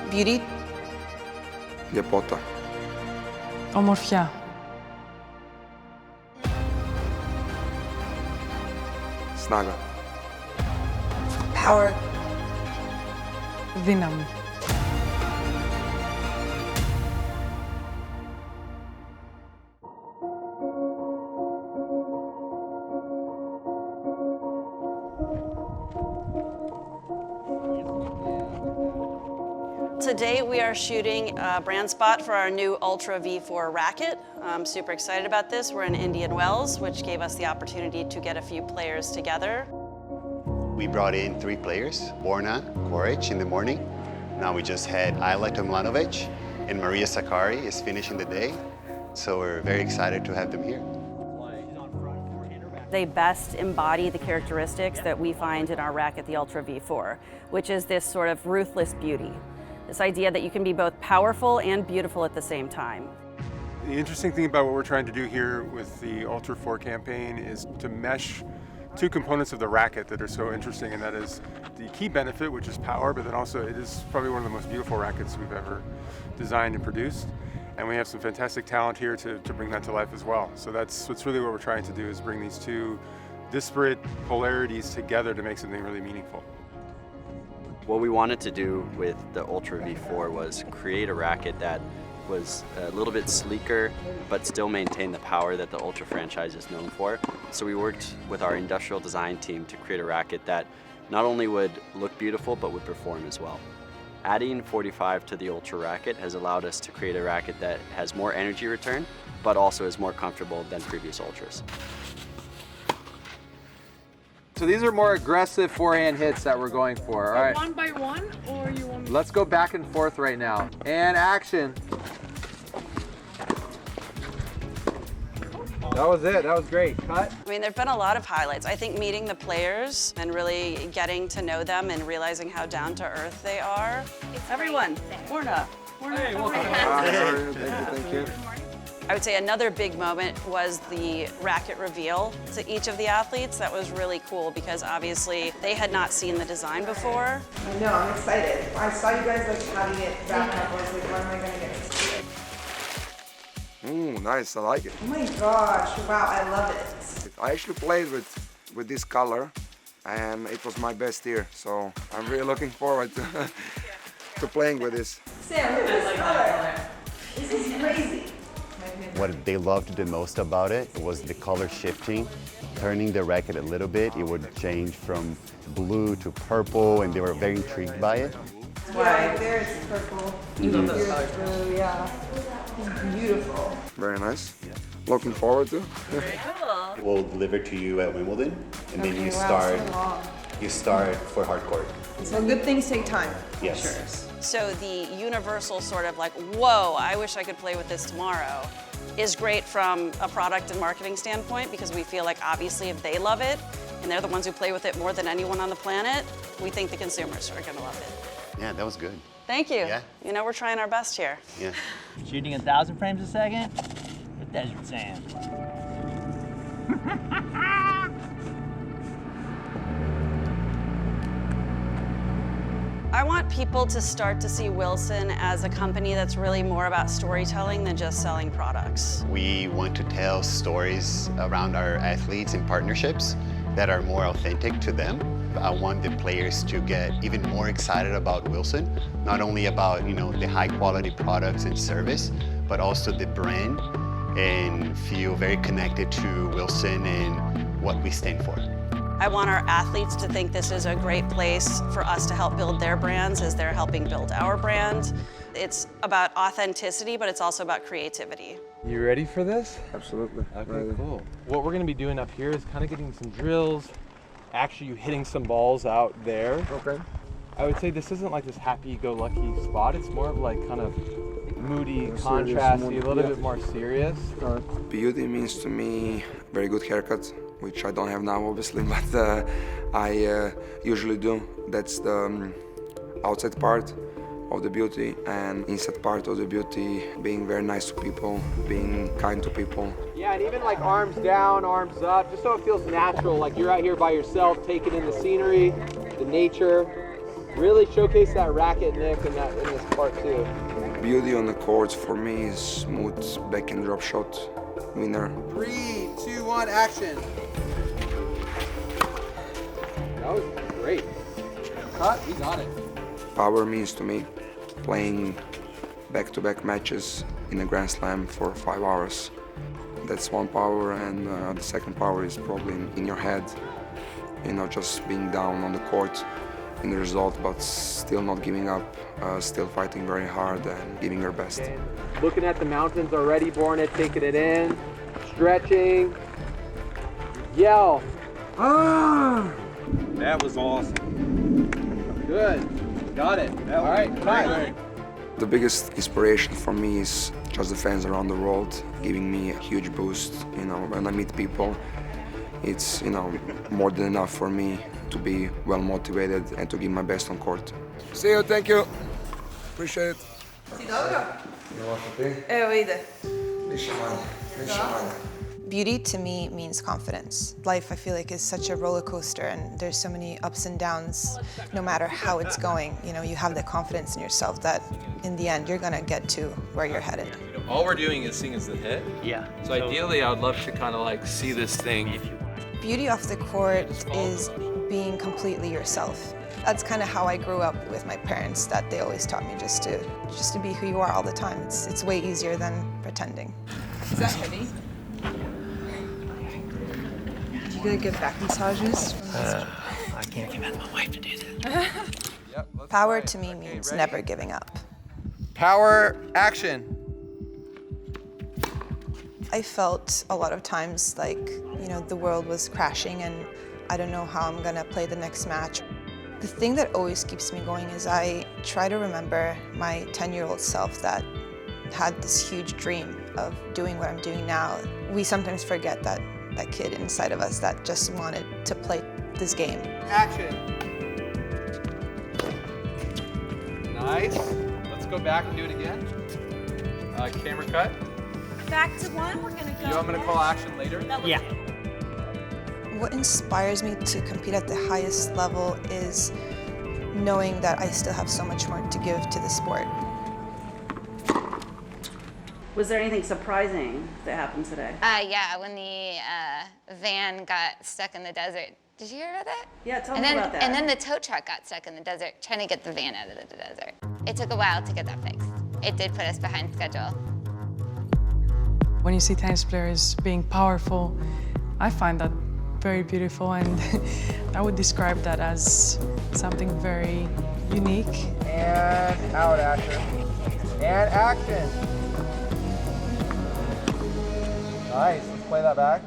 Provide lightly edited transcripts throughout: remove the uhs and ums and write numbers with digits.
Beauty. Λεπότα. Ομορφιά. Snaga. Power. Δύναμη. Today we are shooting a brand spot for our new Ultra V4 racket. I'm super excited about this. We're in Indian Wells, which gave us the opportunity to get a few players together. We brought in 3 players, Borna Koric in the morning. Now we just had Ayla Tomljanovic and Maria Sakari is finishing the day. So we're very excited to have them here. They best embody the characteristics that we find in our racket, the Ultra V4, which is this sort of ruthless beauty. This idea that you can be both powerful and beautiful at the same time. The interesting thing about what we're trying to do here with the Ultra 4 campaign is to mesh 2 components of the racket that are so interesting, and that is the key benefit, which is power, but then also it is probably one of the most beautiful rackets we've ever designed and produced. And we have some fantastic talent here to bring that to life as well. So that's really what we're trying to do, is bring these 2 disparate polarities together to make something really meaningful. What we wanted to do with the Ultra V4 was create a racket that was a little bit sleeker, but still maintain the power that the Ultra franchise is known for. So we worked with our industrial design team to create a racket that not only would look beautiful, but would perform as well. Adding 45 to the Ultra racket has allowed us to create a racket that has more energy return, but also is more comfortable than previous Ultras. So these are more aggressive forehand hits that we're going for, all right? One by one, or you want me? Let's go back and forth right now. And action. That was it, that was great. Cut. I mean, there've been a lot of highlights. I think meeting the players and really getting to know them and realizing how down to earth they are. Everyone, Borna. Hey, welcome. Thank you. I would say another big moment was the racket reveal to each of the athletes. That was really cool because obviously they had not seen the design before. I know, I'm excited. I saw you guys like having it wrapped up. I was like, when am I gonna get to see it? Ooh, nice, I like it. Oh my gosh, wow, I love it. I actually played with this color and it was my best year. So I'm really looking forward to playing with this. Sam, look at this color. This is crazy. What they loved the most about it was the color shifting, turning the racket a little bit. It would change from blue to purple, and they were very intrigued by it. Yeah, right there it's purple. Here's blue, yeah. It's beautiful. Very nice. Looking forward to. Very cool. We'll deliver to you at Wimbledon, and then you start for hardcourt. So good things take time. Yes. Sure. So the universal sort of like, whoa, I wish I could play with this tomorrow, is great from a product and marketing standpoint because we feel like obviously if they love it and they're the ones who play with it more than anyone on the planet, we think the consumers are gonna love it. Yeah, that was good. Thank you. Yeah. You know, we're trying our best here. Yeah. Shooting 1,000 frames a second with desert sand. I want people to start to see Wilson as a company that's really more about storytelling than just selling products. We want to tell stories around our athletes and partnerships that are more authentic to them. I want the players to get even more excited about Wilson, not only about the high quality products and service, but also the brand, and feel very connected to Wilson and what we stand for. I want our athletes to think this is a great place for us to help build their brands as they're helping build our brand. It's about authenticity, but it's also about creativity. You ready for this? Absolutely. Okay, cool. What we're gonna be doing up here is kind of getting some drills, actually hitting some balls out there. Okay. I would say this isn't like this happy-go-lucky spot. It's more of like kind of moody, contrasty, a little bit more serious. Beauty means to me very good haircut, which I don't have now obviously, but I usually do. That's the outside part of the beauty, and inside part of the beauty, being very nice to people, being kind to people. Yeah, and even like arms down, arms up, just so it feels natural, like you're out here by yourself, taking in the scenery, the nature. Really showcase that racket, Nick, in this part too. Beauty on the court for me is smooth backhand drop shot winner. 3, 2, 1, action. That was great. Cut, we got it. Power means to me playing back-to-back matches in a Grand Slam for 5 hours. That's one power, and the second power is probably in your head. You know, just being down on the court in the result, but still not giving up, still fighting very hard and giving your best. Looking at the mountains already, Borna, taking it in, stretching, yell. Ah! That was awesome. Good, got it. All right, cut. The biggest inspiration for me is just the fans around the world giving me a huge boost. You know, when I meet people, it's, you know, more than enough for me to be well motivated and to give my best on court. See you, thank you. Appreciate it. Si dobro? Miło ti. Evo ide. Više manje, više manje. Beauty to me means confidence. Life, I feel like, is such a roller coaster, and there's so many ups and downs. No matter how it's going, you know, you have the confidence in yourself that in the end you're gonna get to where you're headed. All we're doing is seeing is the hit. Yeah. So ideally, I would love to kind of like see this thing. Beauty off the court is being completely yourself. That's kind of how I grew up with my parents, that they always taught me just to be who you are all the time. It's way easier than pretending. Is that heavy? Do you gonna get back massages? I can't convince my wife to do that. Power to me means never giving up. Power, action. I felt a lot of times like, you know, the world was crashing and I don't know how I'm gonna play the next match. The thing that always keeps me going is I try to remember my 10-year-old self that had this huge dream of doing what I'm doing now. We sometimes forget that kid inside of us that just wanted to play this game. Action. Nice. Let's go back and do it again. Camera cut. Back to one, we're gonna go. I'm gonna call action later. Yeah. What inspires me to compete at the highest level is knowing that I still have so much more to give to the sport. Was there anything surprising that happened today? Yeah, when the van got stuck in the desert. Did you hear about that? Yeah, tell me about that. And then the tow truck got stuck in the desert, trying to get the van out of the desert. It took a while to get that fixed. It did put us behind schedule. When you see tennis players being powerful, I find that very beautiful, and I would describe that as something very unique. And out, action. And action. Nice, let's play that back.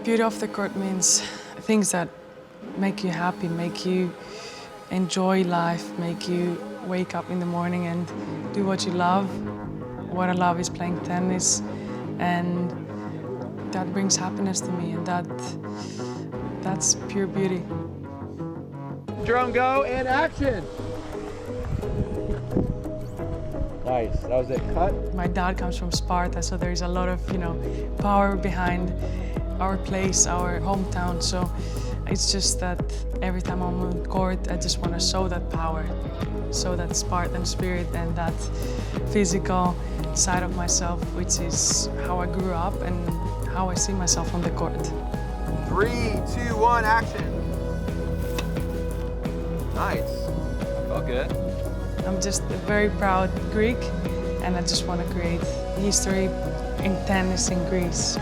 Beauty off the court means things that make you happy, make you enjoy life, make you wake up in the morning and do what you love. What I love is playing tennis, and that brings happiness to me, and that's pure beauty. Drum go and action. Nice, that was it. Cut. My dad comes from Sparta, so there's a lot of, you know, power behind our place, our hometown. So it's just that every time I'm on court, I just want to show that power, show that Spartan spirit and that physical side of myself, which is how I grew up and how I see myself on the court. 3, 2, 1, action. Nice. Felt good. I'm just a very proud Greek, and I just want to create history in tennis in Greece.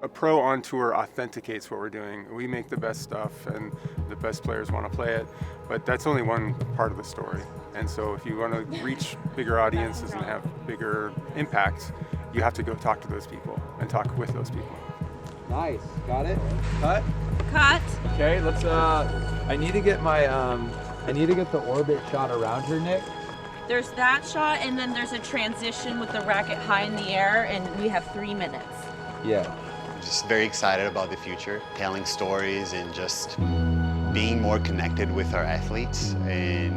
A pro on tour authenticates what we're doing. We make the best stuff and the best players want to play it, but that's only one part of the story. And so if you want to reach bigger audiences and have bigger impact, you have to go talk to those people and talk with those people. Nice, got it. Cut. Cut. Okay, let's, I need to get the orbit shot around her, Nick. There's that shot, and then there's a transition with the racket high in the air, and we have 3 minutes. Yeah. Just very excited about the future, telling stories and just being more connected with our athletes and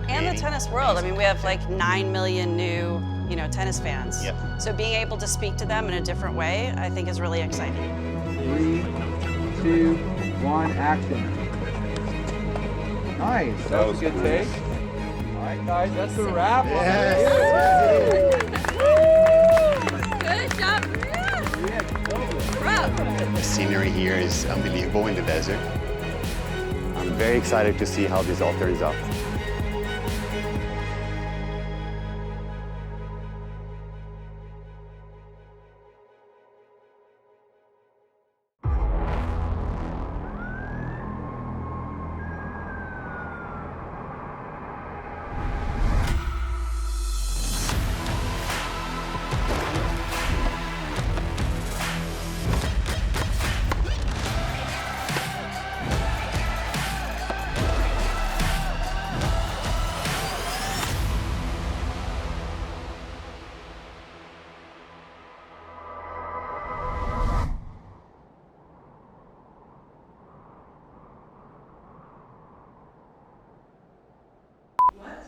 the tennis world. I mean, we have like 9 million new, you know, tennis fans. Yep. So being able to speak to them in a different way, I think is really exciting. 3, 2, 1, action. Nice. That was a good take. All right, guys, that's a wrap. Good job. The scenery here is unbelievable in the desert. I'm very excited to see how this all turns out.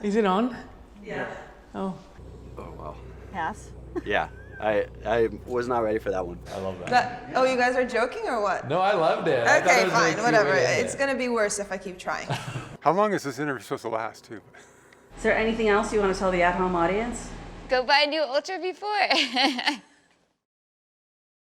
Is it on? Yeah. Oh. Oh, wow. Pass. Yeah, I was not ready for that one. I love that. Oh, you guys are joking or what? No, I loved it. I thought Okay, it was really fine, whatever. cute. It's gonna be worse if I keep trying. How long is this interview supposed to last, too? Is there anything else you want to tell the at-home audience? Go buy a new Ultra V4.